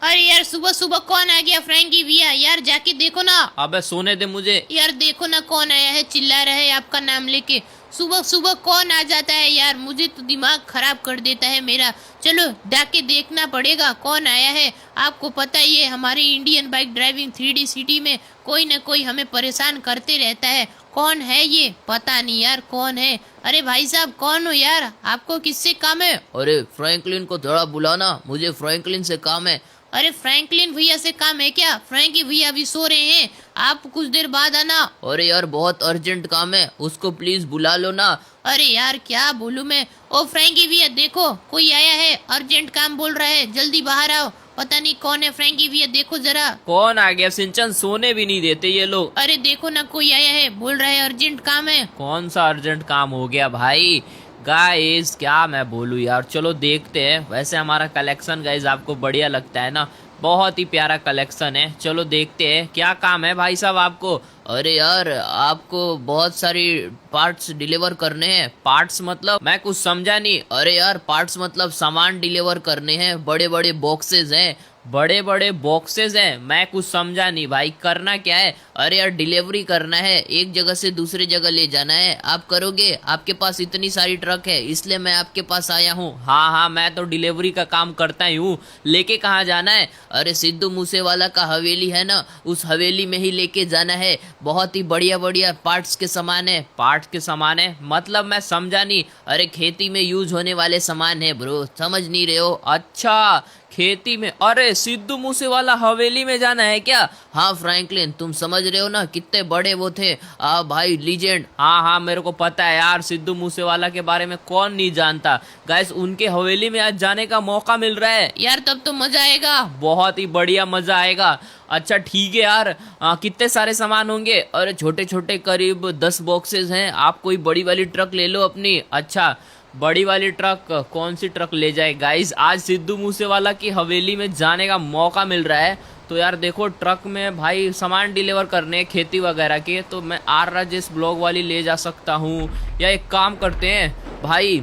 अरे यार सुबह सुबह कौन आ गया? फ्रैंकी भैया यार जाके देखो ना। अबे सोने दे मुझे। यार देखो ना कौन आया है, चिल्ला रहा है आपका नाम लेके। सुबह सुबह कौन आ जाता है यार, मुझे तो दिमाग खराब कर देता है मेरा। चलो जाके देखना पड़ेगा कौन आया है। आपको पता ही है हमारे Indian bike driving 3D city में कोई ना कोई हमें परेशान करते रहता है। कौन है ये? पता नहीं यार कौन है। अरे भाई साहब कौन हो यार, आपको किससे काम है? अरे फ्रैंकलिन को थोड़ा बुलाना, मुझे फ्रैंकलिन से काम है। अरे फ्रैंकलिन भैया से काम है क्या? फ्रैंकी भैया अभी सो रहे हैं, आप कुछ देर बाद आना। अरे यार बहुत अर्जेंट काम है, उसको प्लीज बुला लो ना। अरे यार क्या बोलूं मैं। ओ फ्रैंकी भैया देखो कोई आया है, अर्जेंट काम बोल रहा है, जल्दी बाहर आओ। पता नहीं कौन है, फ्रैंकी भैया देखो जरा। कौन आ गया सिंचन? सोने भी नहीं देते ये लोग। अरे देखो ना कोई आया है, बोल रहा है अर्जेंट काम है। कौन सा अर्जेंट काम हो गया भाई? गाइस क्या मैं बोलूं यार, चलो देखते हैं। वैसे हमारा कलेक्शन गाइस आपको बढ़िया लगता है ना, बहुत ही प्यारा कलेक्शन है। चलो देखते हैं क्या काम है भाई साहब आपको। अरे यार आपको बहुत सारी पार्ट्स डिलीवर करने हैं। पार्ट्स मतलब मैं कुछ समझा नहीं। अरे यार पार्ट्स मतलब सामान डिलीवर करने हैं, बड़े बड़े बॉक्सेस हैं, बड़े बड़े बॉक्सेस हैं। मैं कुछ समझा नहीं भाई, करना क्या है? अरे यार डिलीवरी करना है, एक जगह से दूसरी जगह ले जाना है। आप करोगे? आपके पास इतनी सारी ट्रक है इसलिए मैं आपके पास आया हूँ। हाँ हाँ मैं तो डिलीवरी का काम करता ही हूँ। लेके कहाँ जाना है? अरे सिद्धू मूसेवाला का हवेली है ना, उस हवेली में ही लेके जाना है। बहुत ही बढ़िया बढ़िया पार्ट्स के सामान है। पार्ट्स के सामान है मतलब मैं समझा नहीं। अरे खेती में यूज होने वाले सामान है ब्रो, समझ नहीं रहे हो? अच्छा खेती में। अरे सिद्धू मूसेवाला हवेली में जाना है क्या? हाँ फ्रैंकलिन तुम समझ रहे हो ना कितने बड़े वो थे भाई, लीजेंड। हाँ हाँ मेरे को पता है यार, सिद्धू मूसेवाला के बारे में कौन नहीं जानता। गाइस उनके हवेली में आज जाने का मौका मिल रहा है यार तब तो मजा आएगा, बहुत ही बढ़िया मजा आएगा। अच्छा ठीक है यार, कितने सारे सामान होंगे? अरे छोटे छोटे करीब 10 बॉक्सेस हैं। आप कोई बड़ी वाली ट्रक ले लो अपनी। अच्छा बड़ी वाली ट्रक, कौन सी ट्रक ले जाए? गाइस आज सिद्धू मूसेवाला की हवेली में जाने का मौका मिल रहा है, तो यार देखो ट्रक में भाई सामान डिलीवर करने खेती वगैरह के, तो मैं आर राजेश ब्लॉग वाली ले जा सकता हूँ। या एक काम करते हैं भाई,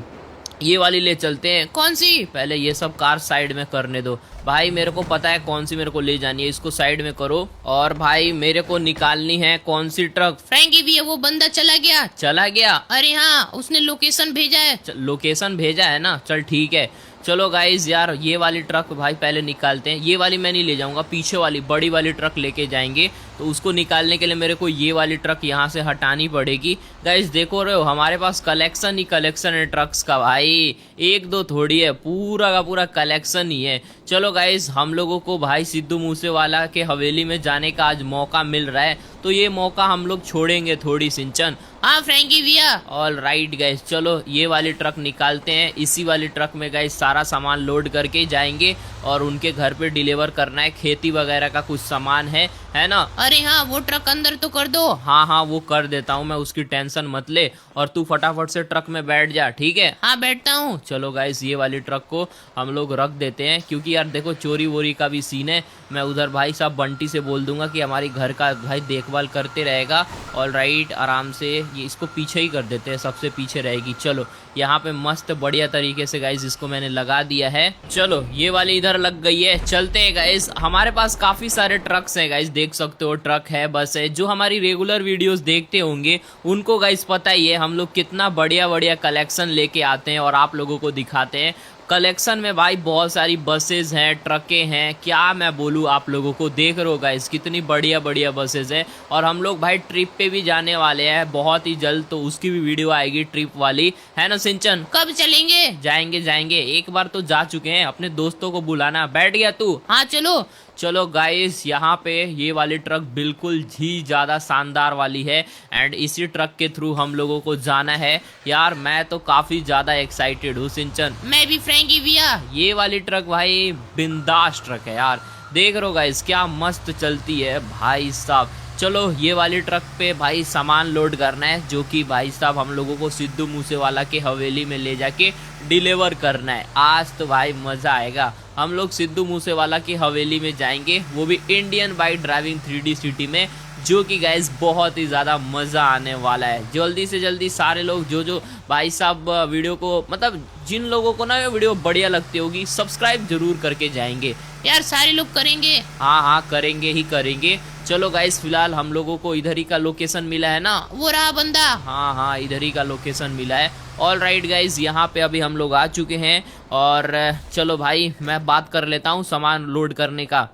ये वाली ले चलते हैं। कौन सी? पहले ये सब कार साइड में करने दो भाई, मेरे को पता है कौन सी मेरे को ले जानी है, इसको साइड में करो। और भाई मेरे को निकालनी है कौन सी ट्रक? फ्रैंकी भैया वो बंदा चला गया। चला गया? अरे हाँ उसने लोकेशन भेजा है। लोकेशन भेजा है ना, चल ठीक है। चलो गाइज यार ये वाली ट्रक भाई पहले निकालते हैं। ये वाली मैं नहीं ले जाऊंगा, पीछे वाली बड़ी वाली ट्रक लेके जाएंगे। तो उसको निकालने के लिए मेरे को ये वाली ट्रक यहाँ से हटानी पड़ेगी। गाइज देखो रहे हो हमारे पास कलेक्शन ही कलेक्शन है ट्रक्स का भाई, एक दो थोड़ी है, पूरा का पूरा कलेक्शन ही है। चलो गाइज हम लोगों को भाई सिद्धू मूसेवाला के हवेली में जाने का आज मौका मिल रहा है, तो ये मौका हम लोग छोड़ेंगे थोड़ी सिंचन। हाँ फ्रैंकी भैया। ऑल राइट गाइस, चलो ये वाली ट्रक निकालते हैं। इसी वाली ट्रक में गाइस सारा सामान लोड करके जाएंगे और उनके घर पे डिलीवर करना है। खेती वगैरह का कुछ सामान है ना? अरे हाँ वो ट्रक अंदर तो कर दो। हाँ हाँ वो कर देता हूँ मैं, उसकी टेंशन मत ले। और तू फटाफट से ट्रक में बैठ जा, ठीक है? हाँ बैठता हूँ। चलो गाइस ये वाली ट्रक को हम लोग रख देते हैं, क्योंकि यार देखो चोरी वोरी का भी सीन है। मैं उधर भाई साहब बंटी से बोल दूंगा कि हमारी घर का भाई देखभाल करते रहेगा। ऑल राइट आराम से ये इसको पीछे ही कर देते हैं, सबसे पीछे रहेगी। चलो यहाँ पे मस्त बढ़िया तरीके से गाइस इसको मैंने लगा दिया है। चलो ये वाली इधर लग गई है, चलते हैं गाइस। हमारे पास काफी सारे ट्रक्स हैं गाइस, देख सकते हो ट्रक है, बस है। जो हमारी रेगुलर वीडियोस देखते होंगे उनको गाइस पता ही है हम लोग कितना बढ़िया बढ़िया कलेक्शन लेके आते हैं और आप लोगों को दिखाते हैं। कलेक्शन में भाई बहुत सारी बसेस हैं, ट्रकें हैं, क्या मैं बोलूँ आप लोगों को। देख रहे हो गाइस कितनी बढ़िया बढ़िया बसेस हैं। और हम लोग भाई ट्रिप पे भी जाने वाले हैं बहुत ही जल्द, तो उसकी भी वीडियो आएगी ट्रिप वाली, है ना सिंचन? कब चलेंगे? जाएंगे जाएंगे, एक बार तो जा चुके हैं। अपने दोस्तों को बुलाना। बैठ गया तू? हाँ चलो। चलो गाइस यहाँ पे ये वाली ट्रक बिल्कुल ही ज़्यादा शानदार वाली है एंड इसी ट्रक के थ्रू हम लोगों को जाना है। यार मैं तो काफ़ी ज़्यादा एक्साइटेड हूँ सिंचन। मैं भी फ्रैंकी भैया। ये वाली ट्रक भाई बिंदास ट्रक है यार, देख रहे हो गाइस क्या मस्त चलती है भाई साहब। चलो ये वाली ट्रक पे भाई सामान लोड करना है, जो कि भाई साहब हम लोगों को सिद्धू मूसेवाला के हवेली में ले जाके डिलीवर करना है। आज तो भाई मज़ा आएगा। हम लोग सिद्धू मूसेवाला की हवेली में जाएंगे, वो भी Indian bike driving 3D city में। जो कि गाइस बहुत ही ज़्यादा मज़ा आने वाला है। जल्दी से जल्दी सारे लोग जो भाई साहब वीडियो को, मतलब जिन लोगों को ना ये वीडियो बढ़िया लगती होगी, सब्सक्राइब जरूर करके जाएंगे यार। सारे लोग करेंगे। हाँ करेंगे ही करेंगे। चलो गाइस फिलहाल हम लोगों को इधर ही का लोकेशन मिला है ना, वो रहा बंदा। हाँ इधर ही का लोकेशन मिला है। ऑल राइट गाइज, यहाँ पे अभी हम लोग आ चुके हैं और चलो भाई मैं बात कर लेता हूँ सामान लोड करने का।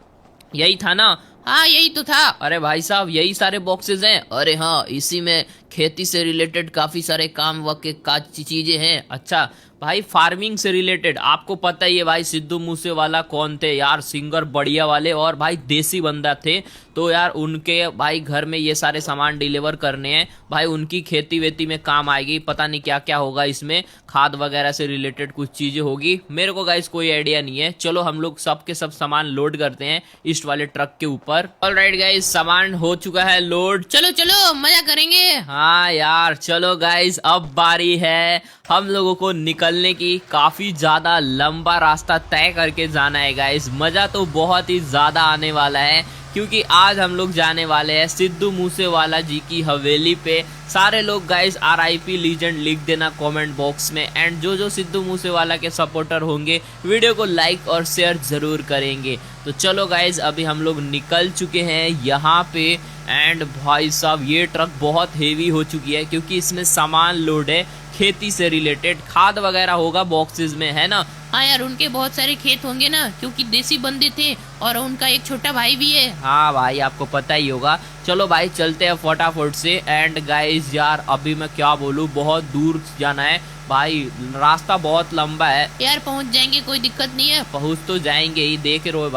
यही था ना? हाँ यही तो था। अरे भाई साहब यही सारे बॉक्सेस हैं। अरे हाँ, इसी में खेती से रिलेटेड काफी सारे काम का चीजें हैं। अच्छा भाई, फार्मिंग से रिलेटेड आपको पता ही है भाई, सिद्धू मूसेवाला कौन थे यार, सिंगर बढ़िया वाले और भाई देसी बंदा थे। तो यार उनके भाई घर में ये सारे सामान डिलीवर करने हैं भाई। उनकी खेती वेती में काम आएगी, पता नहीं क्या क्या होगा इसमें, खाद वगैरह से रिलेटेड कुछ चीजें होगी। मेरे को गाइस कोई आइडिया नहीं है। चलो हम लोग सब के सब सामान लोड करते हैं इस वाले ट्रक के ऊपर। ऑलराइट गाइस, सामान हो चुका है लोड। चलो चलो मजा करेंगे। हाँ यार चलो गाइस, अब बारी है हम लोगों को निकलने की। काफी ज्यादा लंबा रास्ता तय करके जाना है गाइस। मजा तो बहुत ही ज्यादा आने वाला है क्योंकि आज हम लोग जाने वाले हैं सिद्धू मूसेवाला जी की हवेली पे। सारे लोग गाइस RIP लीजेंड लिख देना कमेंट बॉक्स में। एंड जो सिद्धू मूसेवाला के सपोर्टर होंगे वीडियो को लाइक और शेयर जरूर करेंगे। तो चलो गाइस, अभी हम लोग निकल चुके हैं यहाँ पे। एंड भाई साहब ये ट्रक बहुत हेवी हो चुकी है क्योंकि इसमें सामान लोड है खेती से रिलेटेड, खाद वगैरह होगा बॉक्सेस में, है ना? हाँ यार, उनके बहुत सारे खेत होंगे ना, क्योंकि देसी बंदे थे और उनका एक छोटा भाई भी है। हाँ भाई आपको पता ही होगा। चलो भाई चलते हैं फटाफट से। एंड गाइस यार अभी मैं क्या बोलूँ, बहुत दूर जाना है भाई, रास्ता बहुत लंबा है यार। पहुँच जाएंगे, कोई दिक्कत नहीं है। पहुँच तो जाएंगे ही, देख रहे हो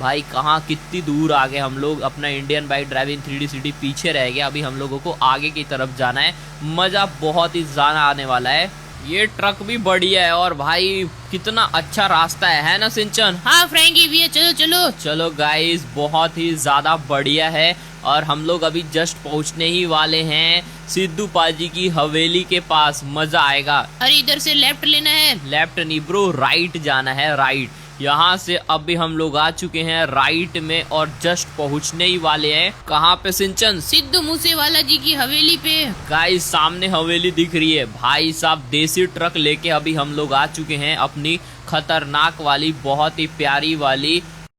भाई कहाँ कितनी दूर आ गए हम लोग। अपना Indian bike driving 3D city पीछे रह गया। अभी हम लोगों को आगे की तरफ जाना है। मजा बहुत ही ज्यादा आने वाला है। ये ट्रक भी बढ़िया है और भाई कितना अच्छा रास्ता है ना सिंचन? हाँ फ्रैंकी भी है। चलो चलो चलो गाइस, बहुत ही ज्यादा बढ़िया है। और हम लोग अभी जस्ट पहुंचने ही वाले हैं सिद्धू पाजी की हवेली के पास। मजा आएगा। अरे इधर से लेफ्ट लेना है। लेफ्ट नहीं ब्रो, राइट जाना है, राइट। यहाँ से अभी हम लोग आ चुके हैं राइट में और जस्ट पहुँचने ही वाले हैं। कहाँ पे सिंचन? सिद्धू मूसेवाला जी की हवेली पे। गाइस सामने हवेली दिख रही है। भाई साहब देसी ट्रक लेके अभी हम लोग आ चुके हैं अपनी खतरनाक वाली, बहुत ही प्यारी वाली